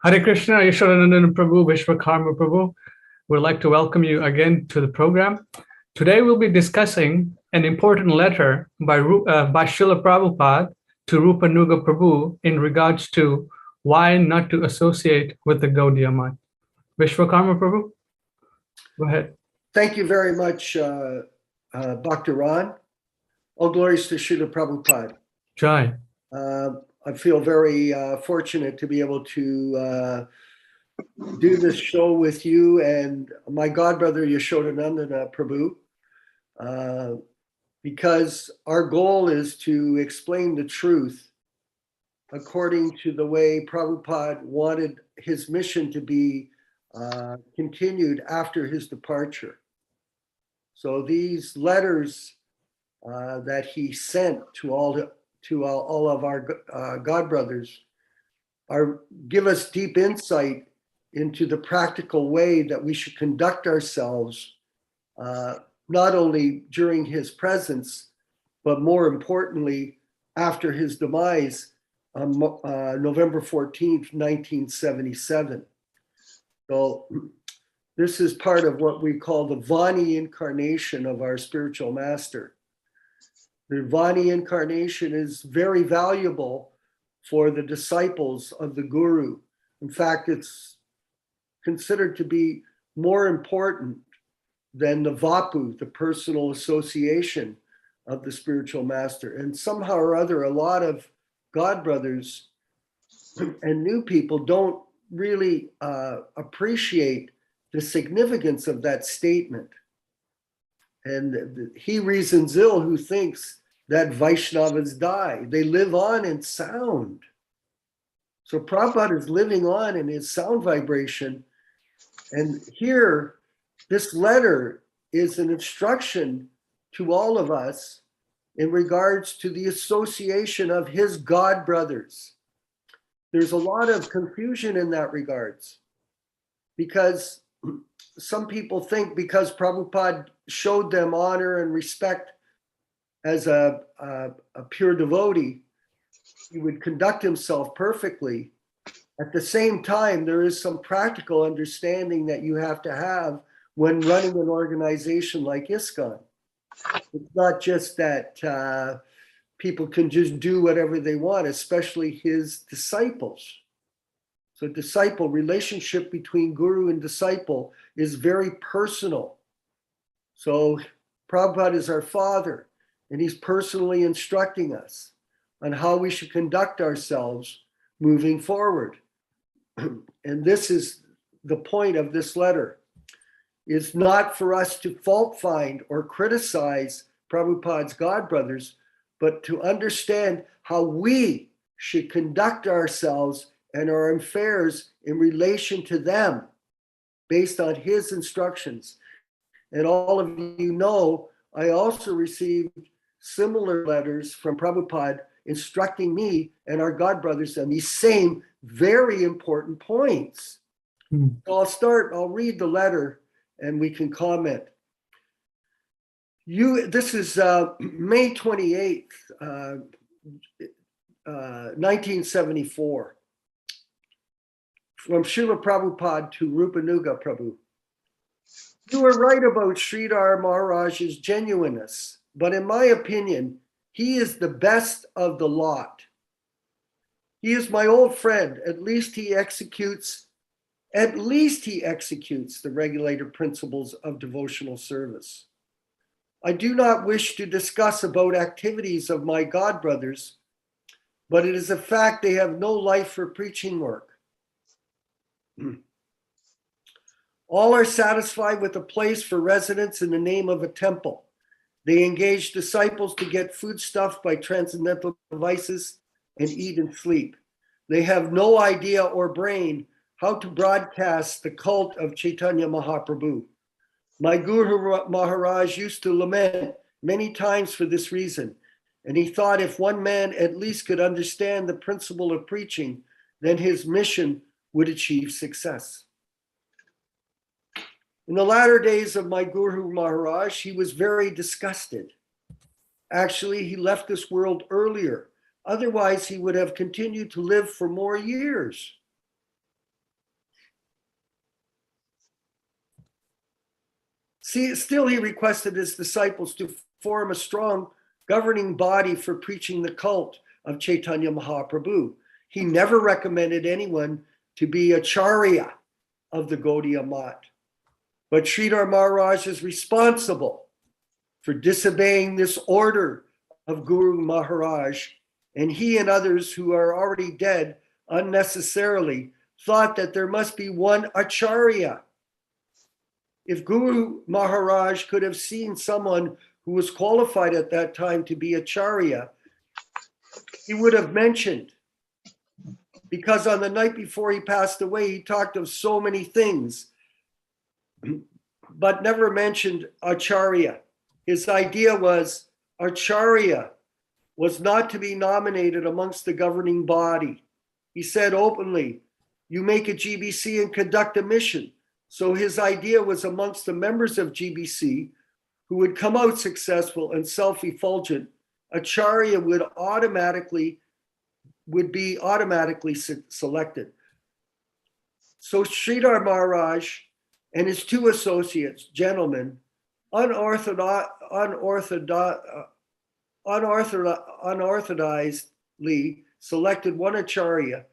Hare Krishna, Yasodananda Prabhu, Visvakarma Prabhu. We'd like to welcome you again to the program. Today we'll be discussing an important letter by Srila Prabhupada to Rupanuga Prabhu in regards to why not to associate with the Gaudiya Math. Vishwakarma Prabhu, go ahead. Thank you very much, Dr. Ron. All glories to Srila Prabhupada. Jai. I feel very fortunate to be able to do this show with you and my godbrother Yasodananda Prabhu, because our goal is to explain the truth according to the way Prabhupada wanted his mission to be continued after his departure. So these letters that he sent to all of our godbrothers give us deep insight into the practical way that we should conduct ourselves, not only during his presence, but more importantly, after his demise on November 14th, 1977. So this is part of what we call the Vani incarnation of our spiritual master. The Vani incarnation is very valuable for the disciples of the Guru. In fact, it's considered to be more important than the Vapu, the personal association of the spiritual master. And somehow or other, a lot of godbrothers and new people don't really appreciate the significance of that statement. And he reasons ill who thinks that Vaishnavas die. They live on in sound. So Prabhupada is living on in his sound vibration. And here, this letter is an instruction to all of us in regards to the association of his God brothers. There's a lot of confusion in that regards, because some people think because Prabhupada showed them honor and respect as a pure devotee, he would conduct himself perfectly. At the same time, there is some practical understanding that you have to have when running an organization like ISKCON. It's not just that people can just do whatever they want, especially his disciples. So disciple relationship between guru and disciple is very personal. So Prabhupada is our father, and he's personally instructing us on how we should conduct ourselves moving forward. And this is the point of this letter. It's not for us to fault find or criticize Prabhupada's godbrothers, but to understand how we should conduct ourselves and our affairs in relation to them based on his instructions. And all of you know, I also received similar letters from Prabhupada instructing me and our godbrothers on these same very important points. So I'll read the letter and we can comment. This is May 28th, 1974. From Srila Prabhupada to Rupanuga Prabhu. You were right about Sridhar Maharaj's genuineness, but in my opinion, he is the best of the lot. He is my old friend. At least he executes the regulated principles of devotional service. I do not wish to discuss about activities of my godbrothers, but it is a fact they have no life for preaching work. All are satisfied with a place for residence in the name of a temple. They engage disciples to get foodstuff by transcendental devices and eat and sleep. They have no idea or brain how to broadcast the cult of Chaitanya Mahaprabhu. My Guru Maharaj used to lament many times for this reason, and he thought if one man at least could understand the principle of preaching, then his mission would achieve success. In the latter days of my Guru Maharaj, he was very disgusted. Actually, he left this world earlier. Otherwise, he would have continued to live for more years. Still, he requested his disciples to form a strong governing body for preaching the cult of Chaitanya Mahaprabhu. He never recommended anyone to be Acharya of the Gaudiya Math. But Sridhar Maharaj is responsible for disobeying this order of Guru Maharaj, and he and others who are already dead unnecessarily thought that there must be one Acharya. If Guru Maharaj could have seen someone who was qualified at that time to be Acharya, he would have mentioned, because on the night before he passed away, he talked of so many things, but never mentioned Acharya. His idea was Acharya was not to be nominated amongst the governing body. He said openly, you make a GBC and conduct a mission. So his idea was amongst the members of GBC who would come out successful and self-effulgent, Acharya would be automatically selected. So Sridhar Maharaj and his two associates, gentlemen, unorthodoxly selected one Acharya,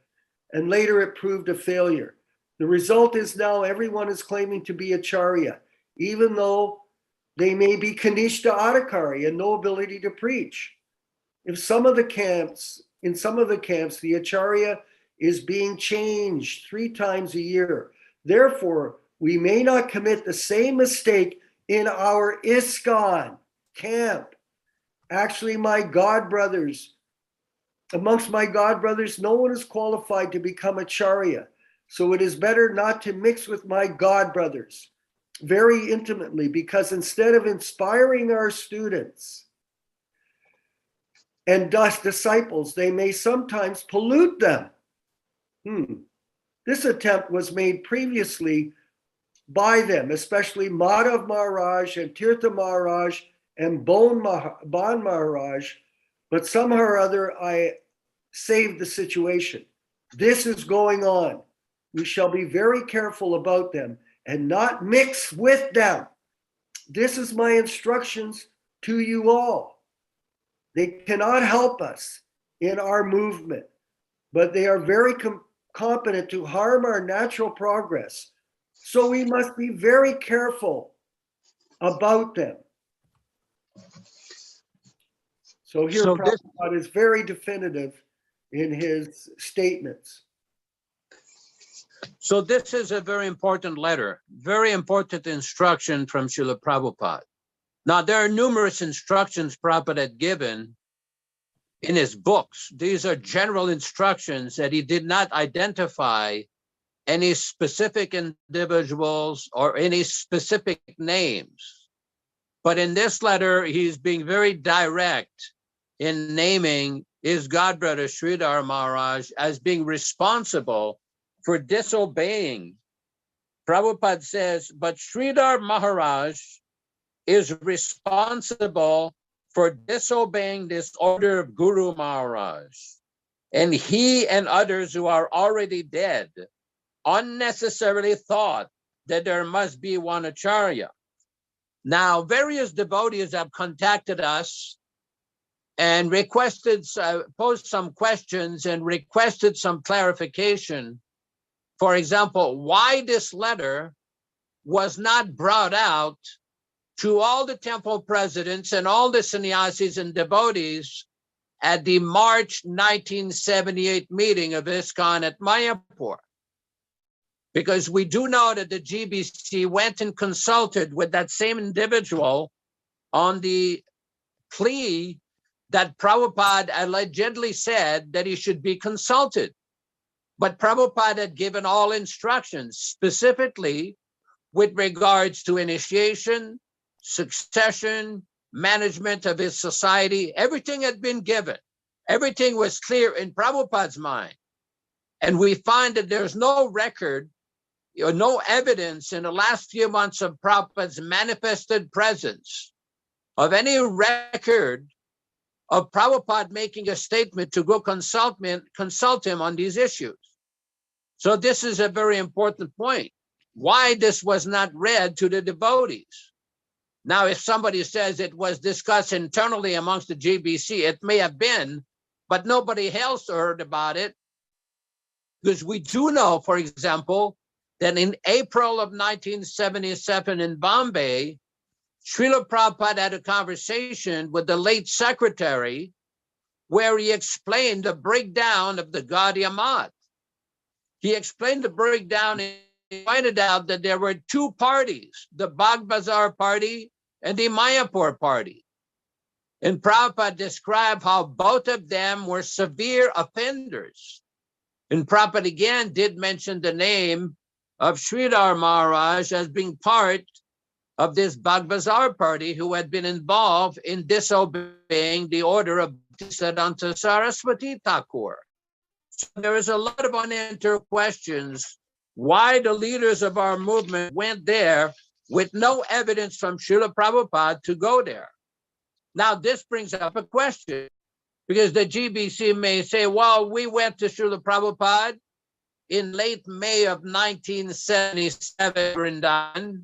and later it proved a failure. The result is now everyone is claiming to be Acharya, even though they may be Kanishta Adhikari and no ability to preach. In some of the camps, the Acharya is being changed 3 times a year. Therefore, we may not commit the same mistake in our ISKCON camp. Actually, amongst my god brothers, no one is qualified to become Acharya. So it is better not to mix with my god brothers very intimately, because instead of inspiring our students and disciples, they may sometimes pollute them. This attempt was made previously by them, especially Madhav Maharaj and Tirtha Maharaj and Ban Maharaj, but somehow or other I saved the situation. This is going on. We shall be very careful about them and not mix with them. This is my instructions to you all. They cannot help us in our movement, but they are very competent to harm our natural progress. So we must be very careful about them. So here Prabhupada is very definitive in his statements. So this is a very important letter, very important instruction from Srila Prabhupada. Now, there are numerous instructions Prabhupada had given in his books. These are general instructions that he did not identify any specific individuals or any specific names. But in this letter, he's being very direct in naming his godbrother Sridhar Maharaj as being responsible for disobeying. Prabhupada says, but Sridhar Maharaj is responsible for disobeying this order of Guru Maharaj. And he and others who are already dead unnecessarily thought that there must be one Acharya. Now, various devotees have contacted us and posed some questions and requested some clarification. For example, why this letter was not brought out to all the temple presidents and all the sannyasis and devotees at the March 1978 meeting of ISKCON at Mayapur. Because we do know that the GBC went and consulted with that same individual on the plea that Prabhupada allegedly said that he should be consulted. But Prabhupada had given all instructions, specifically with regards to initiation, succession, management of his society. Everything had been given. Everything was clear in Prabhupada's mind. And we find that there's no record, no evidence in the last few months of Prabhupada's manifested presence of any record of Prabhupada making a statement to go consult him on these issues. So this is a very important point. Why this was not read to the devotees. Now, if somebody says it was discussed internally amongst the GBC, it may have been, but nobody else heard about it. Because we do know, for example, that in April of 1977 in Bombay, Srila Prabhupada had a conversation with the late secretary where he explained the breakdown of the Gaudiya Math. He explained the breakdown and he pointed out that there were two parties, the Bagh Bazar party and the Mayapur party. And Prabhupada described how both of them were severe offenders. And Prabhupada again did mention the name of Sridhar Maharaj as being part of this Bagh Bazar party who had been involved in disobeying the order of Yasodananda Saraswati Thakur. So there is a lot of unanswered questions why the leaders of our movement went there with no evidence from Srila Prabhupada to go there. Now, this brings up a question, because the GBC may say, well, we went to Srila Prabhupada in late May of 1977 Vrindavan,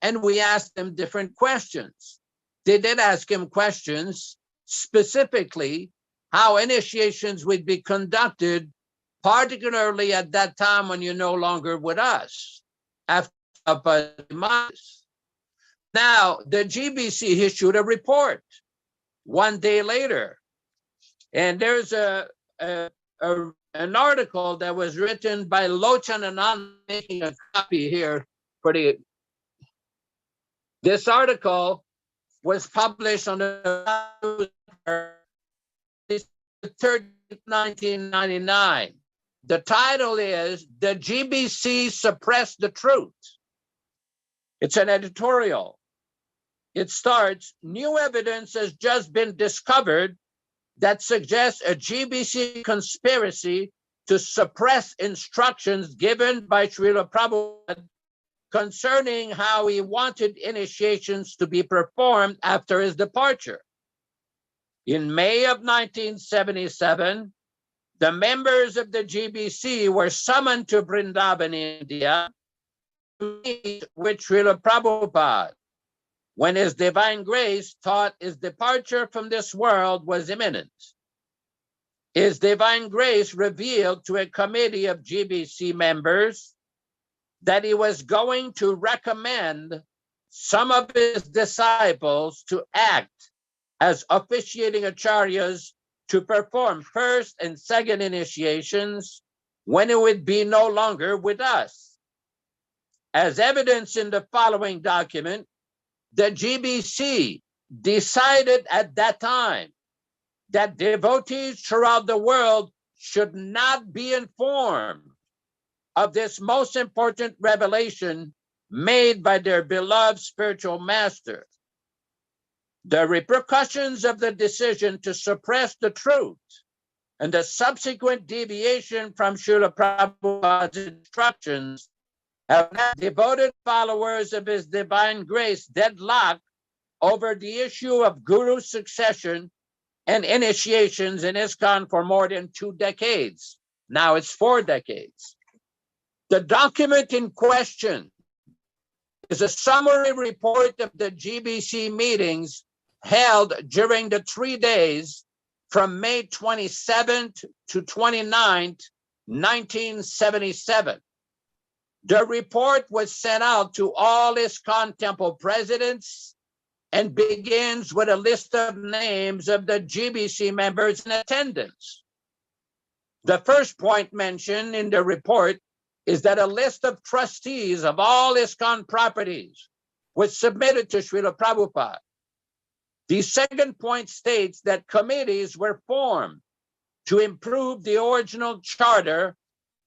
and we asked him different questions. They did ask him questions specifically how initiations would be conducted, particularly at that time when you're no longer with us, after demise. Now, the GBC issued a report one day later, and there's an article that was written by Lochan, and I'm making a copy here for the. This article was published on the 3rd, 1999. The title is "The GBC Suppressed the Truth." It's an editorial. It starts, new evidence has just been discovered that suggests a GBC conspiracy to suppress instructions given by Srila Prabhupada concerning how he wanted initiations to be performed after his departure. In May of 1977, the members of the GBC were summoned to Vrindavan, India, to meet with Srila Prabhupada when His Divine Grace thought his departure from this world was imminent. His Divine Grace revealed to a committee of GBC members that he was going to recommend some of his disciples to act as officiating acharyas to perform first and second initiations when he would be no longer with us. As evidence in the following document, the GBC decided at that time that devotees throughout the world should not be informed of this most important revelation made by their beloved spiritual master. The repercussions of the decision to suppress the truth and the subsequent deviation from Srila Prabhupada's instructions have left devoted followers of His Divine Grace deadlocked over the issue of Guru succession and initiations in ISKCON for more than 2 decades. Now it's 4 decades. The document in question is a summary report of the GBC meetings held during the 3 days from May 27th to 29th, 1977. The report was sent out to all ISKCON temple presidents and begins with a list of names of the GBC members in attendance. The first point mentioned in the report is that a list of trustees of all ISKCON properties was submitted to Srila Prabhupada. The second point states that committees were formed to improve the original charter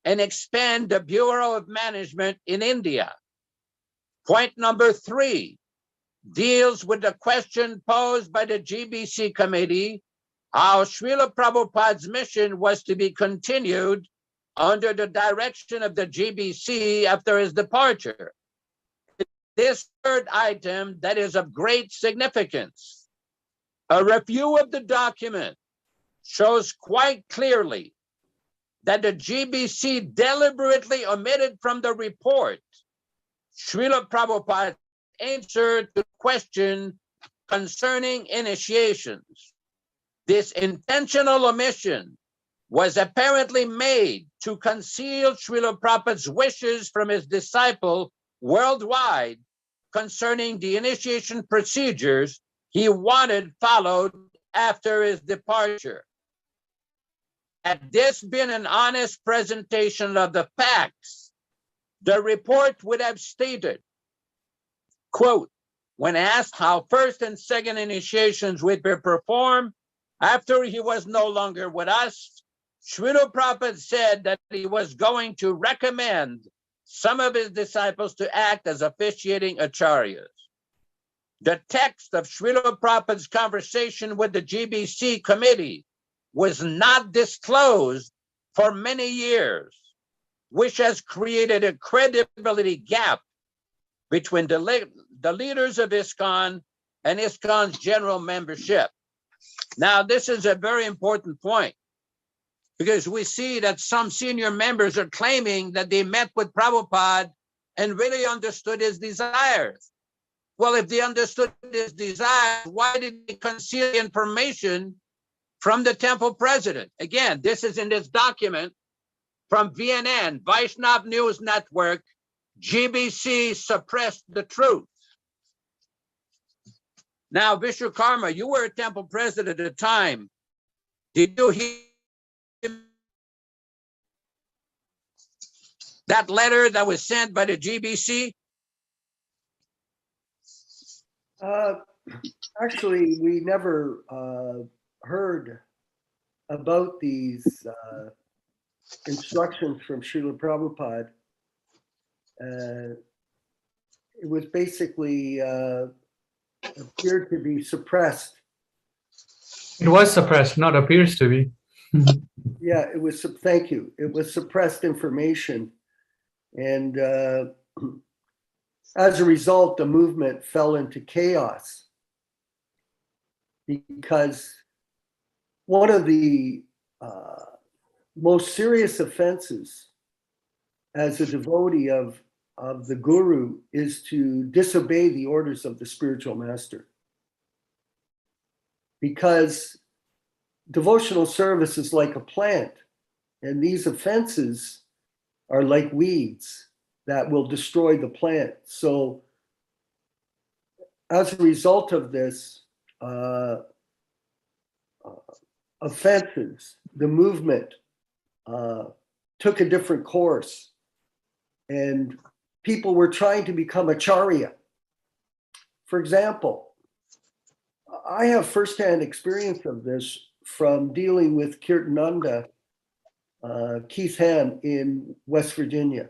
and expand the Bureau of Management in India. Point number 3 deals with the question posed by the GBC committee, how Srila Prabhupada's mission was to be continued under the direction of the GBC after his departure. This third item that is of great significance. A review of the document shows quite clearly that the GBC deliberately omitted from the report Srila Prabhupada's answer to the question concerning initiations. This intentional omission was apparently made to conceal Srila Prabhupada's wishes from his disciple worldwide concerning the initiation procedures he wanted followed after his departure. Had this been an honest presentation of the facts, the report would have stated, quote, when asked how first and second initiations would be performed after he was no longer with us, Srila Prabhupada said that he was going to recommend some of his disciples to act as officiating acharyas. The text of Srila Prabhupada's conversation with the GBC committee was not disclosed for many years, which has created a credibility gap between the leaders of ISKCON and ISKCON's general membership. Now, this is a very important point because we see that some senior members are claiming that they met with Prabhupada and really understood his desires. Well, if they understood his desires, why did they conceal information from the temple president? Again, this is in this document from VNN, Vaishnav News Network. GBC suppressed the truth. Now, Visvakarma, you were a temple president at the time. Did you hear that letter that was sent by the GBC? Actually, we never heard about these instructions from Srila Prabhupada. It was basically appeared to be suppressed. It was suppressed, not appears to be. Yeah, it was, thank you. It was suppressed information. And as a result, the movement fell into chaos because one of the most serious offenses as a devotee of the guru is to disobey the orders of the spiritual master. Because devotional service is like a plant, and these offenses are like weeds that will destroy the plant. So as a result of this offenses, the movement took a different course, and people were trying to become acharya. For example, I have firsthand experience of this from dealing with Kirtananda, Keith Ham in West Virginia.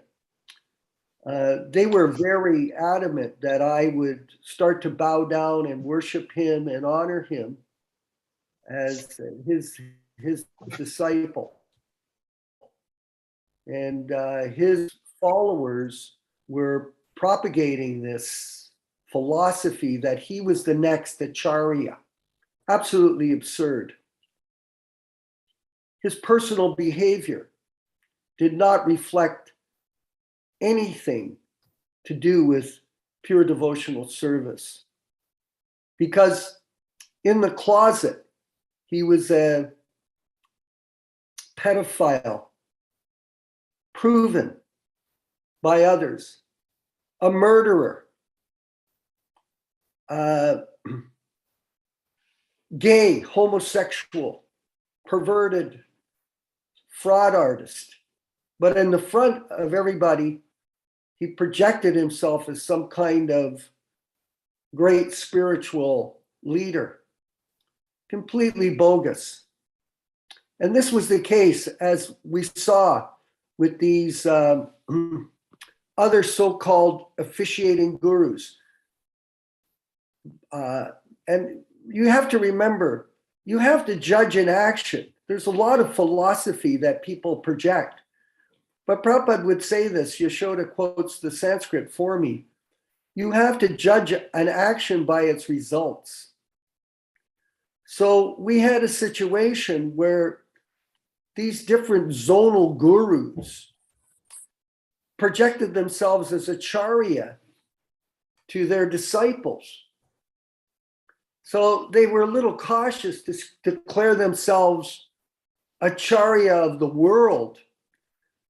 They were very adamant that I would start to bow down and worship him and honor him as his disciple. And his followers were propagating this philosophy that he was the next acharya. Absolutely absurd. His personal behavior did not reflect anything to do with pure devotional service. Because in the closet, he was a pedophile, proven by others, a murderer, gay, homosexual, perverted, fraud artist. But in the front of everybody, he projected himself as some kind of great spiritual leader. Completely bogus. And this was the case, as we saw with these other so-called officiating gurus. And you have to remember, you have to judge in action. There's a lot of philosophy that people project. But Prabhupada would say this, Yashoda quotes the Sanskrit for me. You have to judge an action by its results. So we had a situation where these different zonal gurus projected themselves as acharya to their disciples. So they were a little cautious to declare themselves acharya of the world,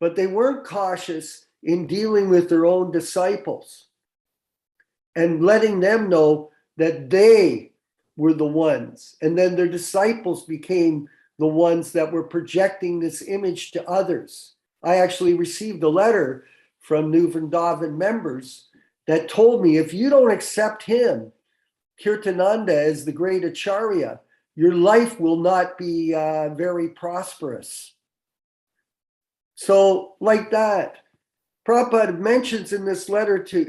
but they weren't cautious in dealing with their own disciples and letting them know that they were the ones. And then their disciples became the ones that were projecting this image to others. I actually received a letter from New Vrindavan members that told me, if you don't accept him, Kirtananda, as the great Acharya, your life will not be very prosperous. So like that, Prabhupada mentions in this letter to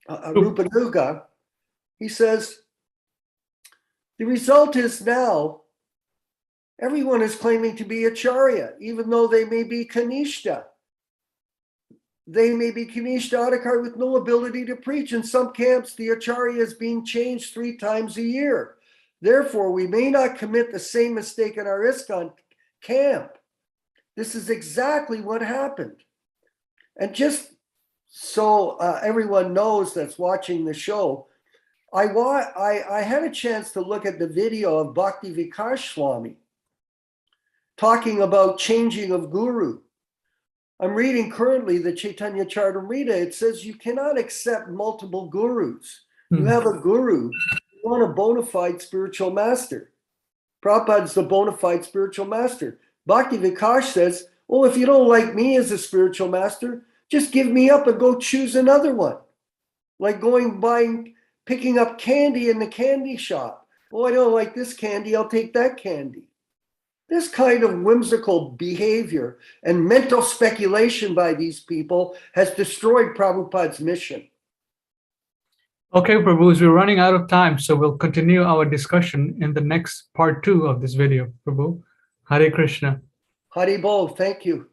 Rupanuga, he says, the result is now everyone is claiming to be Acharya, even though they may be Kanishta. They may be Kanishta Adhikar with no ability to preach. In some camps, the Acharya is being changed 3 times a year. Therefore, we may not commit the same mistake in our ISKCON camp. This is exactly what happened. And just so everyone knows that's watching the show, I had a chance to look at the video of Bhakti Vikas Swami talking about changing of guru. I'm reading currently the Chaitanya Charitamrita. It says you cannot accept multiple gurus. You have a guru, you want a bona fide spiritual master. Prabhupada's the bona fide spiritual master. Bhakti Vikas says, well, if you don't like me as a spiritual master, just give me up and go choose another one. Like picking up candy in the candy shop. Oh, I don't like this candy, I'll take that candy. This kind of whimsical behavior and mental speculation by these people has destroyed Prabhupada's mission. Okay, Prabhus, we're running out of time, so we'll continue our discussion in the next part 2 of this video, Prabhu. Hare Krishna. Hari Bol, thank you.